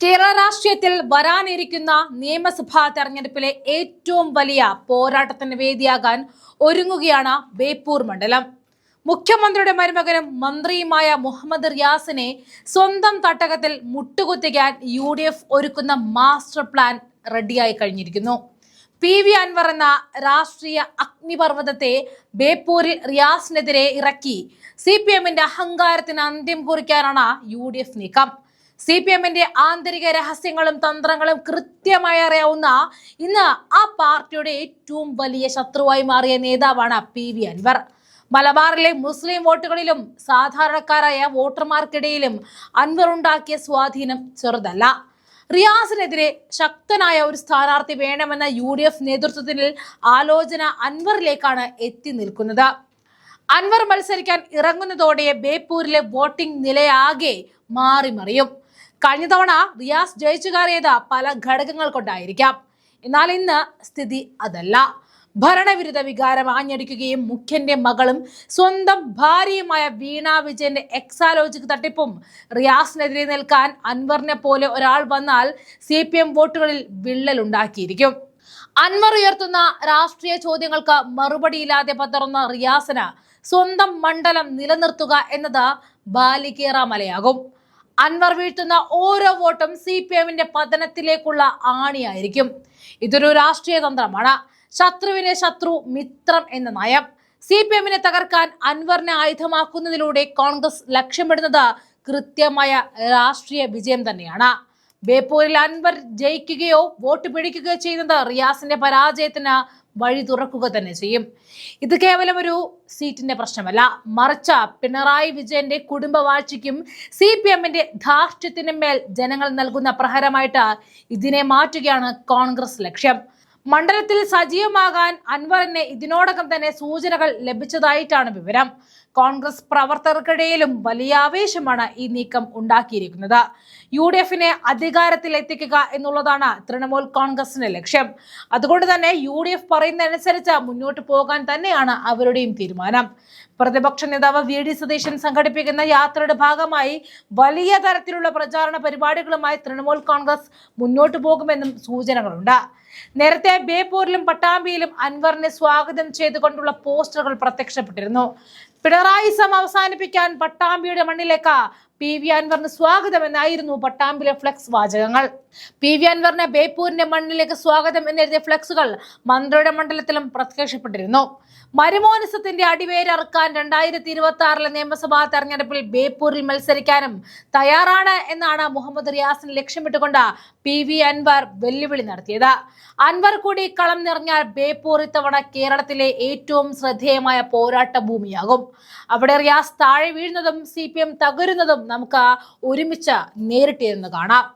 കേരള രാഷ്ട്രീയത്തിൽ വരാനിരിക്കുന്ന നിയമസഭാ തെരഞ്ഞെടുപ്പിലെ ഏറ്റവും വലിയ പോരാട്ടത്തിന് വേദിയാകാൻ ഒരുങ്ങുകയാണ് ബേപ്പൂർ മണ്ഡലം. മുഖ്യമന്ത്രിയുടെ മരുമകനും മന്ത്രിയുമായ മുഹമ്മദ് റിയാസിനെ സ്വന്തം തട്ടകത്തിൽ മുട്ടുകുത്തിക്കാൻ UDF ഒരുക്കുന്ന മാസ്റ്റർ പ്ലാൻ റെഡിയായി കഴിഞ്ഞിരിക്കുന്നു. PV അൻവർ എന്ന രാഷ്ട്രീയ അഗ്നിപർവ്വതത്തെ ബേപ്പൂരിൽ റിയാസിനെതിരെ ഇറക്കി CPMന്റെ അഹങ്കാരത്തിന് അന്ത്യം കുറിക്കാനാണ് UDF നീക്കം. CPMന്റെ ആന്തരിക രഹസ്യങ്ങളും തന്ത്രങ്ങളും കൃത്യമായി അറിയാവുന്ന ഇന്ന് ആ പാർട്ടിയുടെ ഏറ്റവും വലിയ ശത്രുവായി മാറിയ നേതാവാണ് PV അൻവർ. മലബാറിലെ മുസ്ലിം വോട്ടുകളിലും സാധാരണക്കാരായ വോട്ടർമാർക്കിടയിലും അൻവർ ഉണ്ടാക്കിയ സ്വാധീനം ചെറുതല്ല. റിയാസിനെതിരെ ശക്തനായ ഒരു സ്ഥാനാർത്ഥി വേണമെന്ന UDF നേതൃത്വത്തിൽ ആലോചന അൻവറിലേക്കാണ് എത്തി നിൽക്കുന്നത്. അൻവർ മത്സരിക്കാൻ ഇറങ്ങുന്നതോടെ ബേപ്പൂരിലെ വോട്ടിംഗ് നിലയാകെ മാറിമറിയും. കഴിഞ്ഞ തവണ റിയാസ് ജയിച്ചു കയറിയത് പല ഘടകങ്ങൾ കൊണ്ടായിരിക്കാം. എന്നാൽ ഇന്ന് സ്ഥിതി അതല്ല. ഭരണവിരുദ്ധ വികാരം ആഞ്ഞടിക്കുകയും മുഖ്യന്റെ മകളും സ്വന്തം ഭാര്യയുമായ വീണ വിജയന്റെ എക്സാലോജിക് തട്ടിപ്പും റിയാസിനെതിരെ നിൽക്കാൻ അൻവറിനെ പോലെ ഒരാൾ വന്നാൽ CPM വോട്ടുകളിൽ വിള്ളലുണ്ടാക്കിയിരിക്കും. അൻവർ ഉയർത്തുന്ന രാഷ്ട്രീയ ചോദ്യങ്ങൾക്ക് മറുപടിയില്ലാതെ പതറുന്ന റിയാസിന് സ്വന്തം മണ്ഡലം നിലനിർത്തുക എന്നത് ബാലികേറ മലയാകും. അൻവർ വീഴ്ത്തുന്ന ഓരോ വോട്ടും CPMന്റെ പതനത്തിലേക്കുള്ള ആണിയായിരിക്കും. ഇതൊരു രാഷ്ട്രീയ തന്ത്രമാണ്. ശത്രുവിനെ ശത്രു, മിത്രം എന്ന നയം. CPMനെ തകർക്കാൻ അൻവറിനെ ആയുധമാക്കുന്നതിലൂടെ കോൺഗ്രസ് ലക്ഷ്യമിടുന്നത് കൃത്യമായ രാഷ്ട്രീയ വിജയം തന്നെയാണ്. ബേപ്പൂരിൽ അൻവർ ജയിക്കുകയോ വോട്ട് പിടിക്കുകയോ ചെയ്യുന്നത് റിയാസിന്റെ പരാജയത്തിന് വഴി തുറക്കുക തന്നെ ചെയ്യും. ഇത് കേവലം ഒരു സീറ്റിന്റെ പ്രശ്നമല്ല, മറിച്ച് പിണറായി വിജയന്റെ കുടുംബവാഴ്ചയ്ക്കും CPMന്റെ ധാർഷ്ട്യത്തിനും മേൽ ജനങ്ങൾ നൽകുന്ന പ്രഹരമായിട്ട് ഇതിനെ മാറ്റുകയാണ് കോൺഗ്രസ് ലക്ഷ്യം. മണ്ഡലത്തിൽ സജീവമാകാൻ അൻവറിന് ഇതിനോടകം തന്നെ സൂചനകൾ ലഭിച്ചതായിട്ടാണ് വിവരം. കോൺഗ്രസ് പ്രവർത്തകർക്കിടയിലും വലിയ ആവേശമാണ് ഈ നീക്കം ഉണ്ടാക്കിയിരിക്കുന്നത്. UDFനെ അധികാരത്തിൽ എത്തിക്കുക എന്നുള്ളതാണ് തൃണമൂൽ കോൺഗ്രസിന്റെ ലക്ഷ്യം. അതുകൊണ്ട് തന്നെ UDF പറയുന്നതനുസരിച്ച് മുന്നോട്ട് പോകാൻ തന്നെയാണ് അവരുടെയും തീരുമാനം. പ്രതിപക്ഷ നേതാവ് VD സതീശൻ സംഘടിപ്പിക്കുന്ന യാത്രയുടെ ഭാഗമായി വലിയ തരത്തിലുള്ള പ്രചാരണ പരിപാടികളുമായി തൃണമൂൽ കോൺഗ്രസ് മുന്നോട്ട് പോകുമെന്നും സൂചനകളുണ്ട്. നേരത്തെ ബേപ്പൂരിലും പട്ടാമ്പിയിലും അൻവറിനെ സ്വാഗതം ചെയ്തുകൊണ്ടുള്ള പോസ്റ്ററുകൾ പ്രത്യക്ഷപ്പെട്ടിരുന്നു. പിണറായിസം അവസാനിപ്പിക്കാൻ പട്ടാമ്പിയുടെ മണ്ണിലേക്ക് PV അൻവറിന് സ്വാഗതം എന്നായിരുന്നു പട്ടാമ്പിലെ ഫ്ലെക്സ് വാചകങ്ങൾ. PV അൻവറിനെ ബേപ്പൂരിന്റെ മണ്ണിലേക്ക് സ്വാഗതം എന്നെഴുതിയ ഫ്ലെക്സുകൾ മന്ത്രിയുടെ മണ്ഡലത്തിലും പ്രത്യക്ഷപ്പെട്ടിരുന്നു. മരുമോനിസത്തിന്റെ അടിവേരറുക്കാൻ 2026 നിയമസഭാ തെരഞ്ഞെടുപ്പിൽ ബേപ്പൂരിൽ മത്സരിക്കാനും തയ്യാറാണ് എന്നാണ് മുഹമ്മദ് റിയാസിനെ ലക്ഷ്യമിട്ടുകൊണ്ട് PV അൻവർ വെല്ലുവിളി നടത്തിയത്. അൻവർ കൂടി കളം നിറഞ്ഞാൽ ബേപ്പൂർ ഇത്തവണ കേരളത്തിലെ ഏറ്റവും ശ്രദ്ധേയമായ പോരാട്ട ഭൂമിയാകും. അവിടെ റിയാസ് താഴെ വീഴുന്നതും CPM തകരുന്നതും നമുക്ക് ഒരുമിച്ച് നേരിട്ടിരുന്ന് കാണാം.